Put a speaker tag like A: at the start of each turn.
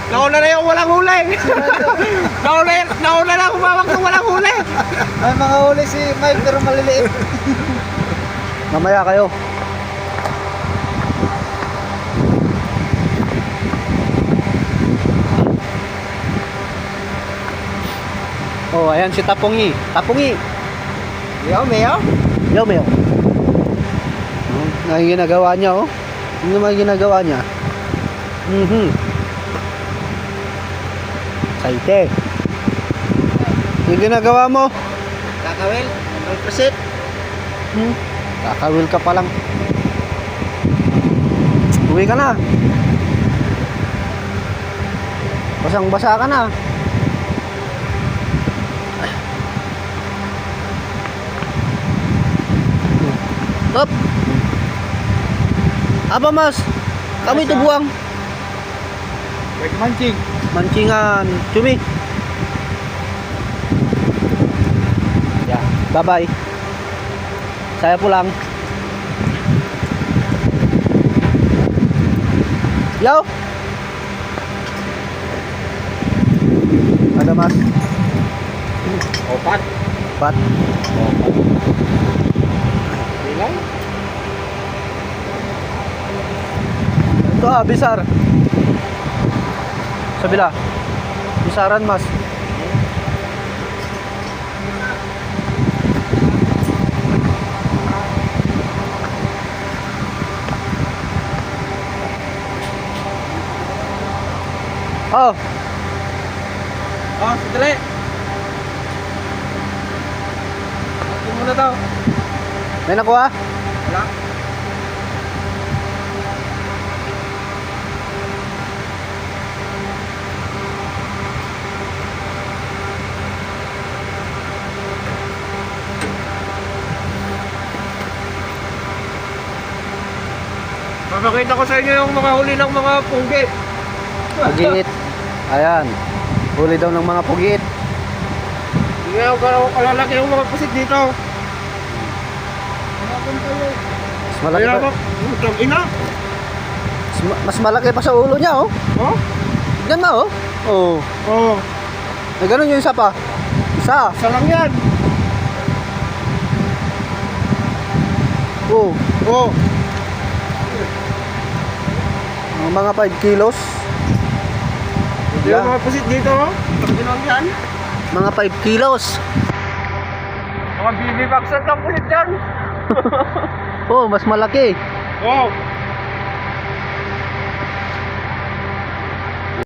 A: Nauna na yung walang huli. Nauna na kumawak ng walang huli.
B: May mga huli si Mike pero maliliit.
C: Mamaya kayo. Oh, ayan si Tapungi. Tapungi.
A: Yo, Meo.
C: Yo, Meo. Ano yung ginagawa niya, oh? Ano naman yung ginagawa niya? Saite. Yung ginagawa mo?
A: Kakawil. Ang prosit.
C: Kakawil ka pa lang. Uwi ka na. Basang-basa ka na. Top. Apa mas? Kami itu buang.
A: Wait, mancing.
C: Mancingan. Cumi. Ya, bye-bye. Saya pulang. Yo. Ada mas.
A: Opat.
C: Bat.
A: Bilang.
C: Ito bisar. Sabila. Bisaran mas. Oh,
A: Oh, sandali. Ito muna daw.
C: may nakuha?
A: Wala. Papakita ko sa inyo yung mga huli ng mga punggi.
C: Pugiit. Ayan. Huli daw ng mga pugiit.
A: Hindi nga ako kalalaki yung mga pusit dito.
C: Mas malaki
A: Kaya
C: pa,
A: ba? Utang ina.
C: mas malaki pa sa ulo niya, oh.
A: Oh?
C: Yan na, oh. Oh.
A: Oh.
C: May ganun yung isa pa. Isa.
A: Isa lang yan.
C: Oh.
A: Oh.
C: Mga 5 kilos.
A: Yung mga pusit dito. Utang ina yan.
C: Mga 5 kilos.
A: Mga BB boxer lang pusit yan.
C: Oh, mas malaki.
A: Oh.